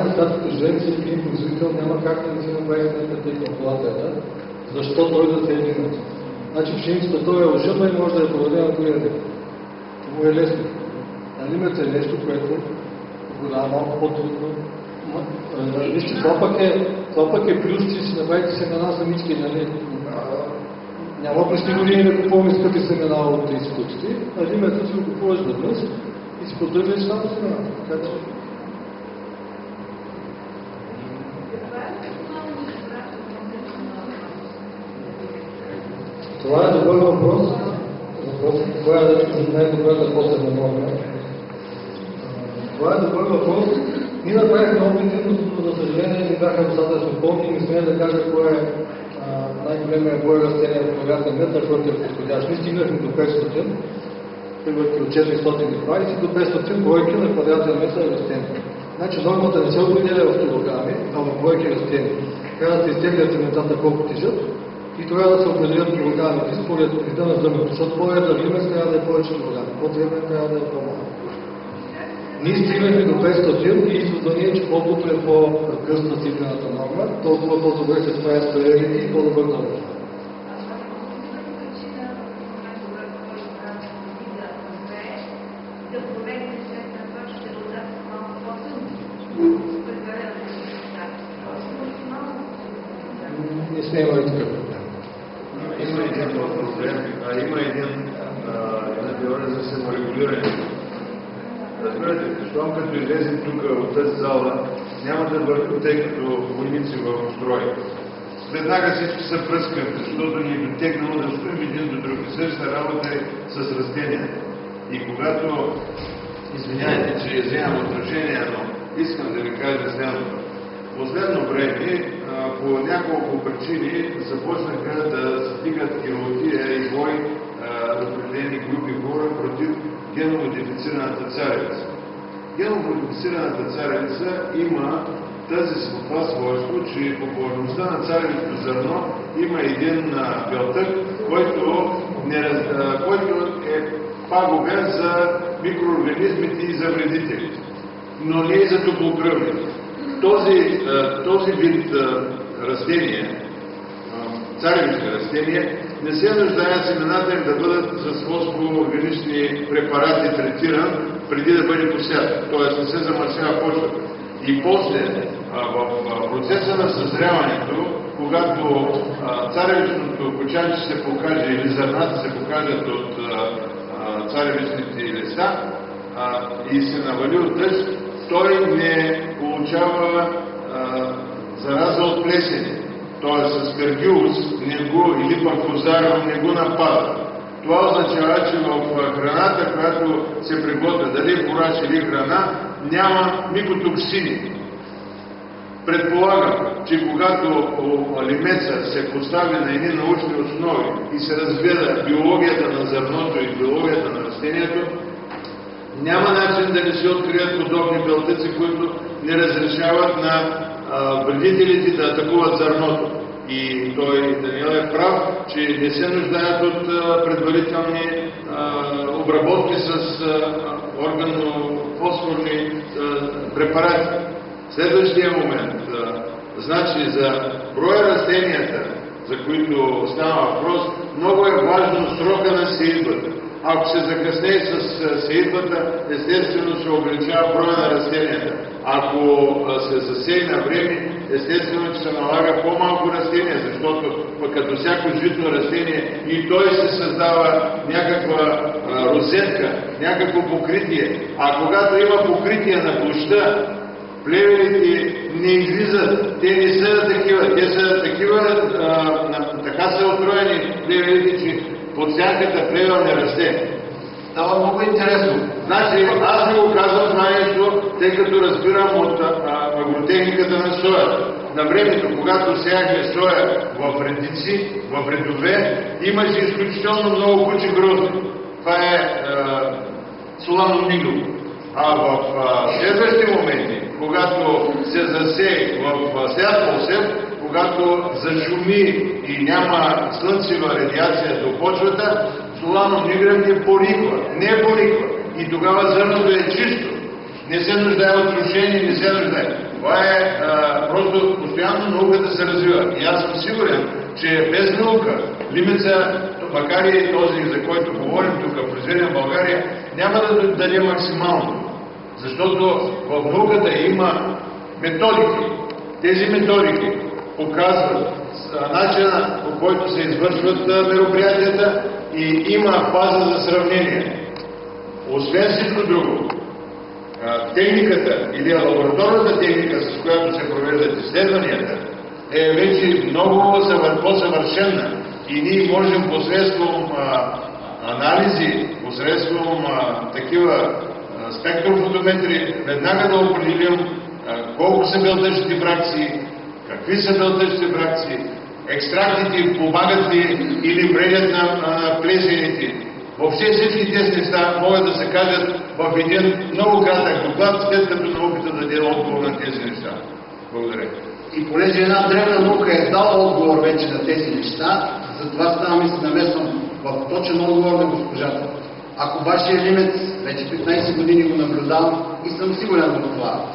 реалния свят, като живеем с един производител, няма как да не си направи сметката и калкулацията, защо той да се лимит. Значи пшеницата той е лъжена и може да я проведе на другия ден. Му е лесно. А лимит е нещо, което голяма малко по-трудно. Вижте, това пък е плюс, че си направите семена самички, нали? Няма през години да купуваме скъпи семена от институтите, а лимето си го купуваш веднъж и си поддържаш само семена. Така че... Това е добър въпрос. Коя е най-добрата посебна норма? Това е добър въпрос. Ние направихме опити, но за съжаление не бяха достатъчно пълни и не смея да кажа кой е най-големия брой растения в квадратен метър, който е подходящ. Ние стигнахме до 500, примерно от 420 до 500 бройки на квадратен метър растения. Значи нормата не се определя в килограми, а в бройки растения. Трябва да се изтеглят семената колко тежат и трябва да се определят килограмите според вида на зърното, защото по-едър лимес трябва да е повече килограми, по-дребен трябва да е по-малко. Ние стигнахме до 500 и извода ни е, че колкото е по-късна цифрената норма, толкова по-добре се справя с периодите и по-добър норма. Не сме имали такъв проблем. Има един проблем, има една теория за саморегулиране. Разбирате, защото като излезем тук от тази зала, няма да вървим тъй като войници в строй. Веднага всички са пръскани, защото ни е дотегнало да стоим един до друг. Същата работа е с растения. И когато, извиняйте, че вземам отношение, но искам да ви кажа следното. В последно време, по няколко причини, започнаха да стигат гемотия и бой определени групи хора против геномодифицираната царевица. Геномодифицираната царевица има това свойство, че по повърхността на царевичното зърно има един белтък, който е пагубен за микроорганизмите и за вредителите, но не и за топлокръвните. Този вид растения, царевични растения, не се нуждаят семената им да бъдат с фосфоорганични препарати третиран преди да бъде посят, т.е. не се замърсява почвата. И после, в процеса на съзряването, когато царевичното кочанче се покаже или зърната се покажат от царевичните листа и се навали от дъжд, той не получава зараза от плесени. Т.е. с кардиус или парфузариум не го напада. Това означава, че в храната, която се приготвя, дали фураж или храна, няма микотоксини. Предполагам, че когато лимеца се постави на едни научни основи и се разгледа биологията на зърното и биологията на растението, няма начин да не се открият подобни белтъци, които не разрешават на вредителите да атакуват зърното. И той, Даниел, е прав, че не се нуждаят от предварителни обработки с органофосфорни препарати. Следващия момент, значи за броя растенията, за които става въпрос, много е важно срока на сеитбата. Ако се закъснее с сеитбата, естествено се увеличава броя на растенията. Ако се засее на време, естествено, че се налага по-малко растения, защото пък като всяко житно растение и той се създава някаква розетка, някакво покритие. А когато има покритие на площта, плевелите не излизат. Те не са такива. Те са такива, така са устроени плевелите, че под сянката плевел не расте. Това много интересно. Значи, аз ви го казвам това нещо, тъй като разбирам от агротехниката на соята. На времето, когато сеяхме соя в редици, в редове, имаше изключително много кучи грозди. Това е солано мигло. А в следващите моменти, когато се засее в свят посев, когато зашуми и няма слънчева радиация до почвата, солано мигрем не пониква. Не пониква. И тогава зърното е чисто. Не се нуждае от рушение, не се нуждае. Това е просто постоянно науката се развива. И аз съм сигурен, че без наука Лимеца, макар и този, за който говорим тук, произведен в България, няма да даде максимално. Защото в науката има методики. Тези методики показват начина, по който се извършват мероприятията и има база за сравнение. Освен всичко друго, техниката или лабораторната техника, с която се провеждат изследванията, е вече много по-съвършена и ние можем посредством анализи, посредством такива спектрофотометри веднага да определим колко са белтъчните фракции, какви са белтъчните фракции, екстрактите помагат ли или вредят на плесените. Въобще всички тези неща могат да се кажат в един много кратък доклад, след като науката даде отговор на тези неща. Благодаря. И понеже една древна наука е дала отговор вече на тези неща, затова ставам и се намесвам в точен отговор на госпожата. Ако вашия Лимец, вече 15 години го наблюдавам и съм сигурен в това.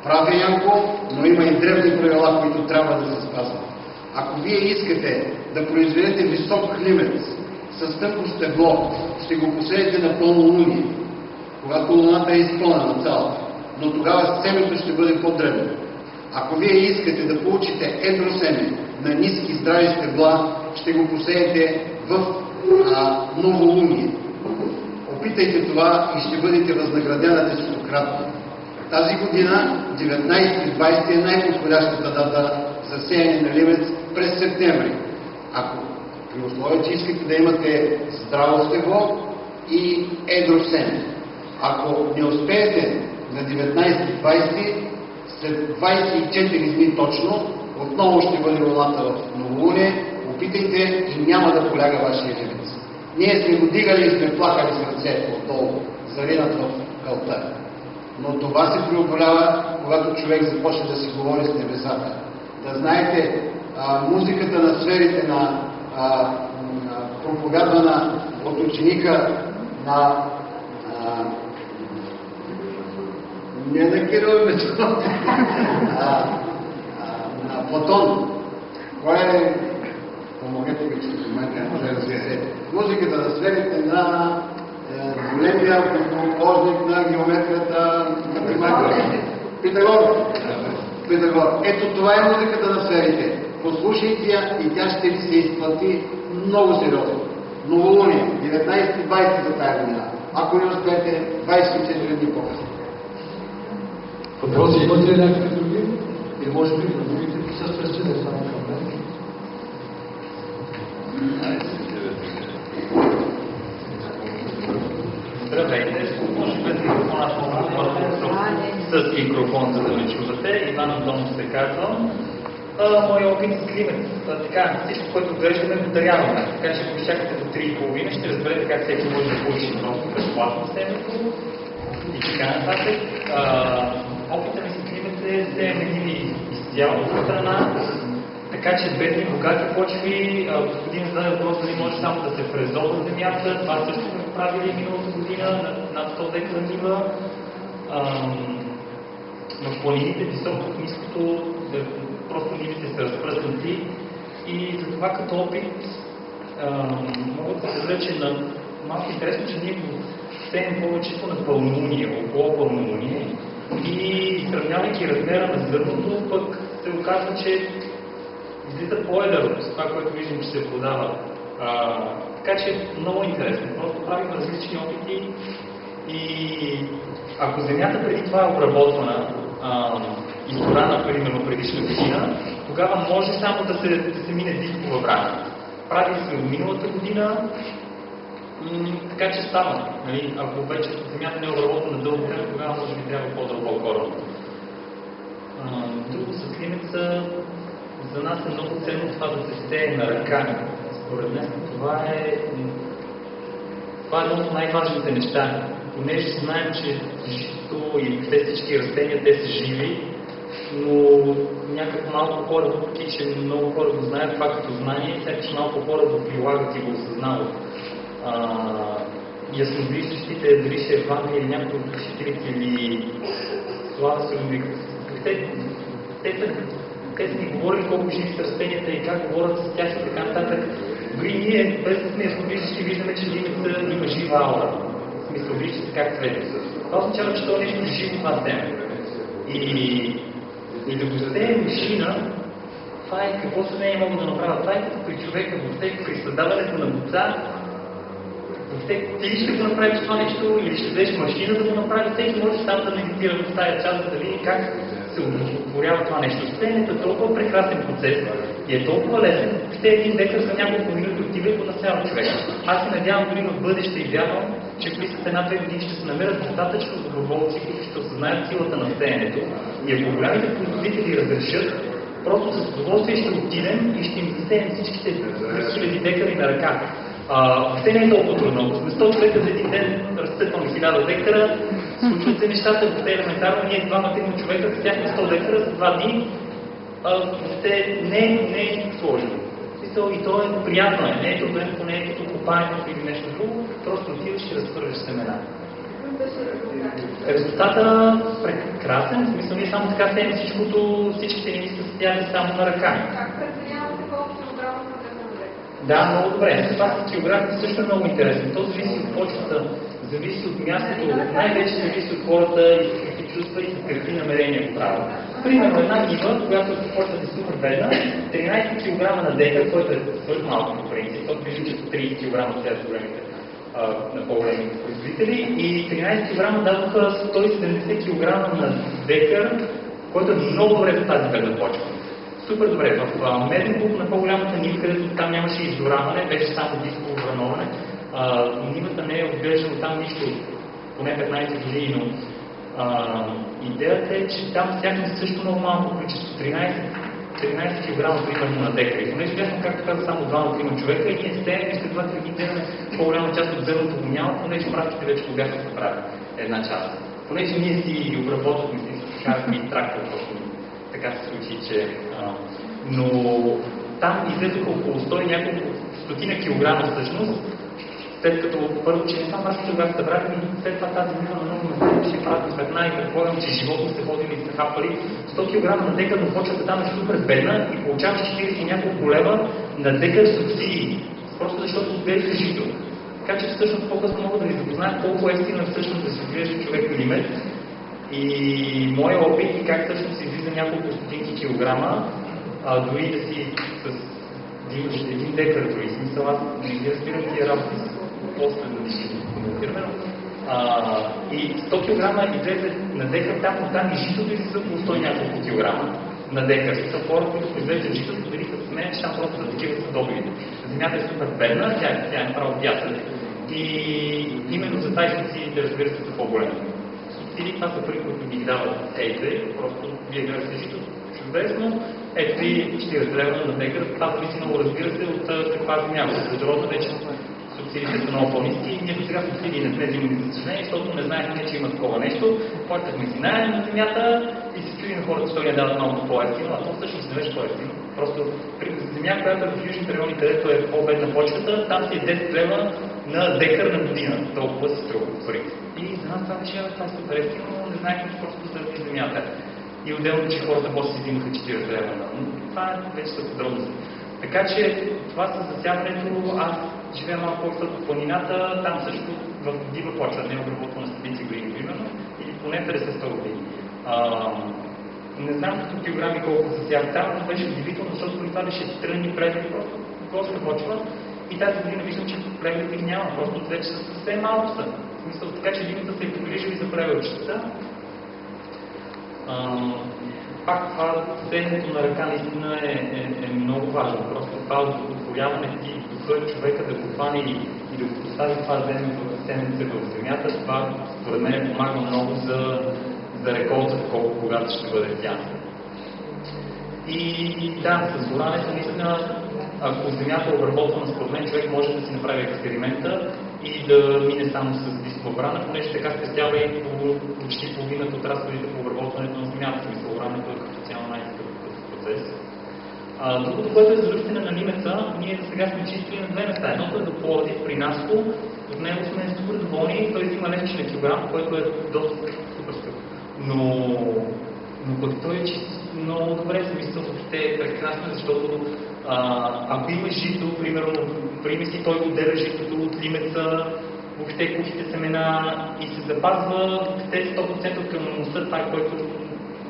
Прав е Янко, но има и древни правила, които трябва да се спазват. Ако вие искате да произведете висок Лимец с тънко стебло, ще го посеете на пълнолуние, когато луната е изпълнена цялата, но тогава семето ще бъде по-древно. Ако вие искате да получите едро семе на ниски здрави стебла, ще го посеете в новолуние. Опитайте това и ще бъдете възнаградена десетократно. Тази година, 19-20 е най-подходящата дата за сеяне на Лимец през септември. Ако при условие, че искате да имате здраво стебло и едро семе. Ако не успеете на 19-20, след 24 дни точно, отново ще бъде луната в новолуние, опитайте и няма да поляга вашия Лимец. Ние сме го дигали и сме плакали с ръце отдолу, заринат в кълта. Но това се преодолява, когато човек започне да си говори с небесата. Да знаете, музиката на сферите на проповядвана от ученика на не на Кирил Метон, на Платон. Кой е? Помогете ми, че в момента не може да разберете. Музиката на сферите на големия художник на геометрията, математиката. Питагор. Ето това е музиката на сферите. Послушайте я и тя ще ви се изплати много сериозно. Новолуние, 19-20 за тая година. Ако не успеете, 24 дни по-късно. Въпроси имате ли някакви други? Или може би на другите присъстващи да само към мен? Здравейте, може без микрофона с микрофон, за да ме чувате. Иван Антонов се казвам. Моя опит с Лимец. Така, всичко, което отглеждаме, го даряваме. Така че ако изчакате до 3,5, ще разберете как всеки може да получи просто безплатно семето и така нататък. Опитът ми с Лимец е да вземем изцяло от страна, така че бедни, богати почви. Господин зададе въпрос, дали може само да се фрезова земята. Това също сме правили миналата година, над 100 декара нива. В планините, високото, ниското, просто нивите са разпръснати. И за това като опит мога да се кажа, че малко интересно, че ние го сеем повечето на пълнолуние, около пълнолуние. И сравнявайки размера на зърното, пък се оказва, че излиза по-едър от това, което виждам, че се продава. Така че много интересно. Просто правим различни опити и ако земята преди това е обработвана, изгорана, примерно предишна година, тогава може само да се мине диско във време. Правили сме го миналата година, така че става. Нали? Ако вече земята не е обработвана дълго време, тогава може би трябва по-дълбок кораб. Друго с Лимеца, за нас е много ценно това да се сее на ръка. Според мен това е едно от най-важните неща. Понеже знаем, че жито и всички растения, те са живи, но някак малко хора, въпреки че много хора го знаят това като знание, сякаш малко хора го прилагат и го осъзнават. Ясновиждащите, дали ще е Ваня или някой от учителите или Слава те са ни говорили колко живи са растенията и как говорят с тях и така нататък. Дори ние, без да сме ясновидящи, виждаме, че дивеца има жива аура. В смисъл, вижда се как цвете. Това означава, че това нещо живо това семе. И да го засеем машина, това е какво съдение могат да направят. Това е като при човека, въобще при създаването на деца. Въобще ти ли ще го направиш това нещо или ще дадеш машина да го направи, всеки може сам да медитира в тази част, да види как се удовлетворява това нещо. Сеенето е толкова прекрасен процес и е толкова лесен, ще един декар за няколко минути отива и го насява човек. Аз се надявам дори в бъдеще и вярвам, че в след една-две години ще се намерят достатъчно доброволци, които ще осъзнаят силата на сеенето и ако голямите производители разрешат, просто с удоволствие ще отидем и ще им засеем всичките 3000 декари на ръка. Въобще не е толкова трудно. Ако сме 100 човека за един ден, разцъпваме 1000 декара, случват се нещата, въобще елементарно, ние 2-3 човека с тях на 100 декара за 2 дни, въобще не е сложно. И то е приятно, не е трудно, не е като копаенето или нещо друго, просто отиваш и разхвърляш семена. Резултата прекрасен, в смисъл ние само така сеем всичките ни са стояли само на ръка. Как преценявате колко килограма са на декар? Да, много добре. Това с килограмите също е много интересно. То зависи от почвата, зависи от мястото, най-вече зависи от хората и с какви чувства и с какви намерения го правят. Примерно една нива, която почвата е супер бедна, 13 кг на декар, който е твърде малко по принцип, то движи като 30 кг от тези големите на по-големите производители и 13 кг дадоха 170 кг на декар, който е много добре за тази бедна почва. Супер добре. В меден клуб на по-голямата нива, където там нямаше изораване, беше само дисково врановане. Нивата не е отглеждала там нищо поне 15 години, но идеята е, че там всякакви също много малко количество, 13 кг примерно на декар. И понеже бяхме, както каза, само 2-3 човека и ние сеем и след това ги гледаме по-голяма част от зърното го няма, понеже практиките вече го бяха направили една част. Понеже ние си обработвахме, си карахме и трактор, така се случи, че... но там излезоха около 100 и няколко стотина килограма всъщност, след като първо, че не само аз ще бях събрали, но след това тази нива на много места ще правят светна и предполагам, че животни сте ходили и сте хапали 100 кг на декар, но почвата там е супер бедна и получаваш 40 няколко лева на декар субсидии, просто защото отглеждаш жито. Така че всъщност по-късно мога да ви запознаят колко ефтино всъщност да се отглежда човек милимет. И моя опит и как всъщност се излиза няколко стотинки килограма, дори да си с един декар, дори смисъл, аз не разбирам тия работи после да си коментираме. И 100 кг излезе на декар, там и житото излезе около 100 няколко килограма на декар. Са хора, които произвеждат житото, дори с мен, че там просто да такива са добивите. Земята е супер бедна, тя е направо пясък. И именно за тази субсидиите, разбира се, са по-големи. Субсидии, това са пари, които ги дават просто вие гледате жито чудесно, ето и 40 лева на декар. Това зависи много, разбира се, от каква земя. От въглеродна вече субсидиите са много по-ниски и ние до сега субсидии не сме взимали за съжаление, защото не знаехме, че има такова нещо. Плащахме си наем на земята и се чуди на хората, че ни дават много по-ефтино, а то всъщност не беше по-ефтино. Просто при земя, която е в южните райони, където е по-бедна почвата, там си е 10 лева на декар на година. Толкова се струва пари. И за нас това беше супер ефтино, но не знаехме просто заради земята. И отделно, че хората после си взимаха 40 лева. Това вече са подробности. Така че това със засяването, аз живея малко по-високо в планината, там също в дива почва, не е обработвана с стотици години, примерно, или поне 50-100 години. Не знам като килограми колко засях там, но беше удивително, защото при това беше трънни прегледи, просто плоска почва. И тази година виждам, че прегледи ги няма, просто вече са съвсем малко са. В смисъл, така че дивата се е погрижили за прегледчета. Пак това сеенето на ръка наистина е много важно. Просто това отворяване ти духа човека да го хване и да го постави това семенце в земята, това според мен помага много за реколтата, колко когато ще бъде тя. И да, с орането наистина, ако земята е обработвана, според мен човек може да си направи експеримента и да мине само с дискова брана, понеже така спестява и почти половината от разходите по обработването на земята. Смисъл, орането е като цяло най-скъпът процес. Другото, което е за ръстене на лимеца, ние за сега сме чистили на две места. Едното е до Пловдив, при Наско, от него сме супер доволни, той взима левче на килограм, което е доста супер скъп. Но пък той е чисто много добре, смисъл, въобще е прекрасно, защото ако имаш жито, примерно, приеми си той отделя житото от лимеца, въобще кухите семена и се запазва въобще 100% към носа, това, който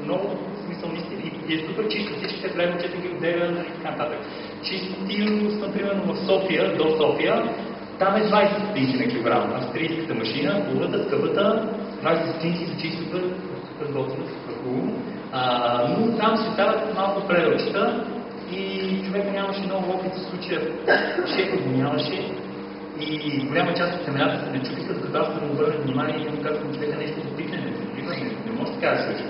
много смисъл и е супер чисто, всичките плевничета ги отделя, нали, така нататък. Чистил, например, в София, до София, там е 20 стотинки на килограм. Австрийската машина, половата, скъпата, 20 стотинки за чистото, супер готово, супер хубаво. Но там се стават малко предълчета и човека нямаше много опит в случая. Шефът го нямаше и голяма част от семената се не чупиха, докато аз да му обърнах внимание и му казвам, човека нещо да пикне, не може така да случва.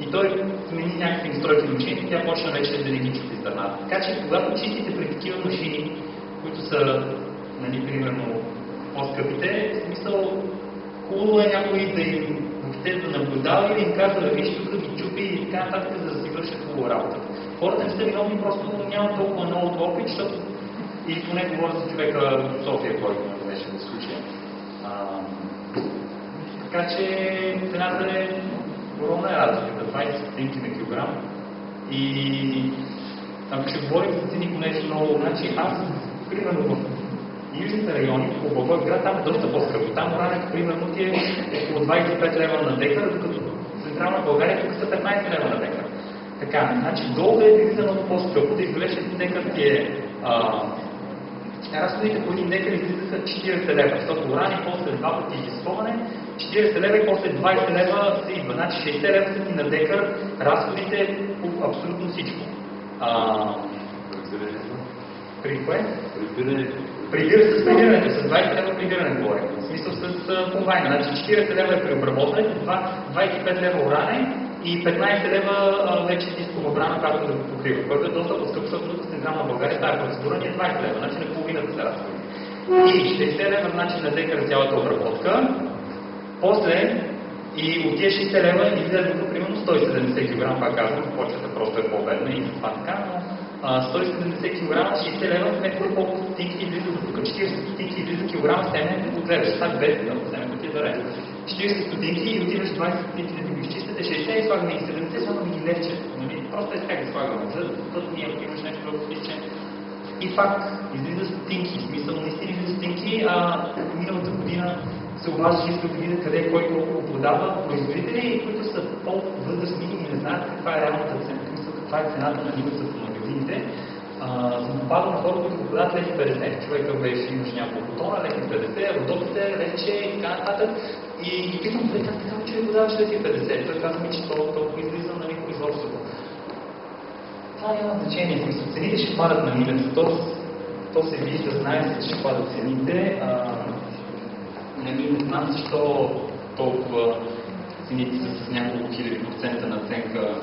И той смени някакви настройки на машини и тя почна вече да не ги чупи зърната. Така че когато чистите при такива машини, които са, нали, примерно, по-скъпите, в смисъл, хубаво е някой да им въобще да наблюдава и да им казва, виж тук ги чупи и така нататък, за да си вършат хубава работа. Хората не са виновни, просто нямат толкова много опит, защото и поне говоря за човека в София, който не беше в случая. Така че цената е огромна разликата, 20 стотинки на килограм. И ако ще говорим за цени по нещо много, значи аз, примерно в южните райони, по Благоевград, там е доста по-скъпо. Там орането, примерно, ти е около 25 лева на декар, докато в Централна България тук са 15 лева на декар. Така, значи долу е излиза много по-скъпо, да изглежда един декар ти е... разходите по един декар излизаха 40 лева, защото урани после 2 пъти изчисловане, 40 лева и после 20 лева се идва. Значи 60 лева са ти на декар, разходите по абсолютно всичко. При кое? С прибирането, с 20 лева прибиране говорим. В смисъл с комбайна. Значи 40 лева е при обработването, 25 лева уране и 15 лева вече дискова брана, която да го покрива, който е доста по-скъп, защото в Централна България тази процедура ни е 20 лева, значи на половината се разходи. И 60 лева значи на декар цялата обработка. После и от тия 60 лева излезаха примерно 170 кг, пак казвам, почвата просто е по-бедна и това така, но 170 кг, 60 лева, сметка колко стотинки излиза до тук, 40 стотинки излиза килограм семе, отгледаш, това без да семето ти е да режда. 40 стотинки и отиваш 20 стотинки да ги изчистите, 60 и слагаме и 70, само да ги легче. Просто е така ги слагаме, защото ние ако имаш нещо много личе. И факт, излиза стотинки, смисъл наистина излиза стотинки, миналата година се обаждаш и искат да видят къде кой колко продава производители, които са по-възрастни и не знаят каква е реалната цена, каква е цената на лимица в магазините. Съм попадал на хора, които продават леки 50. Човека беше, имаше няколко тона, леки 50, родопите, рече и така нататък. И питам, как така, че продаваш леки 50? Той казва ми, че толкова излиза на производството. Това няма значение, смисъл. Цените ще падат на лимица. То се вижда, знае се, че ще падат цените. Не знам защо толкова цените са с няколко хиляди процента наценка.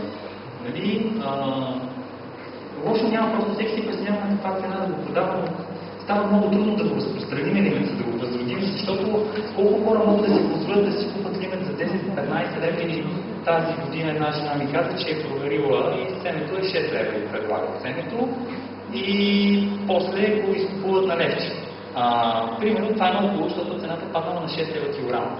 Нали? Лошо няма, просто всеки си преценява на каква цена да го продава, но става много трудно да го разпространим лимит, да го възродим, защото колко хора могат да си позволят да си купат лимит за 10-15 лева или тази година една жена ми каза, че е проверила и семето е 6 лева и предлага семето и после го изкупуват на левче. Примерно това е много хубаво, защото цената паднала на 6 лева килограма.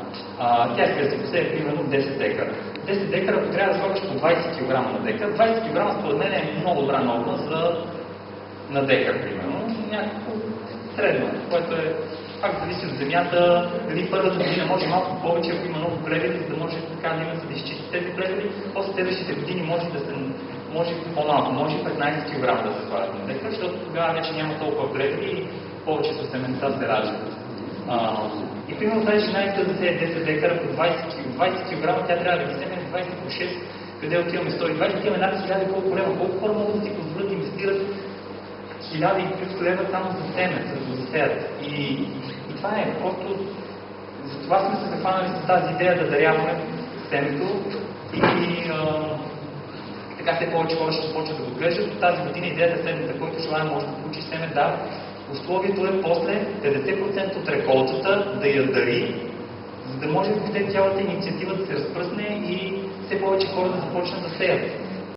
Тя иска да се посее примерно 10 декара. 10 декара, ако трябва да слагаш по 20 кг на декар, 20 кг според мен е много добра норма на декар, примерно. Някакво средно, което е пак зависи от земята, дали първата година може малко повече, ако има много плевели, за да може така да изчисти тези плевели, после следващите години може по-малко, може 15 кг да се слагат на декар, защото тогава вече няма толкова плевели и повечето семенца се раждат. И примерно тази жена иска да сее 10 декара по 20 кг, тя трябва да ги семе 20 по 6, къде отиваме 120, отиваме над 1000 колко лева. Колко хора могат да си позволят да инвестират 1000 и плюс лева само за семе, за да засеят. И това е просто... Затова сме се захванали с тази идея да даряваме семето и така все повече хора ще започват да го отглеждат. Тази година идеята е следната, който желая може да получи семе, да. Условието е после 50% от реколтата да я дари, за да може въобще цялата инициатива да се разпръсне и все повече хора да започнат да сеят.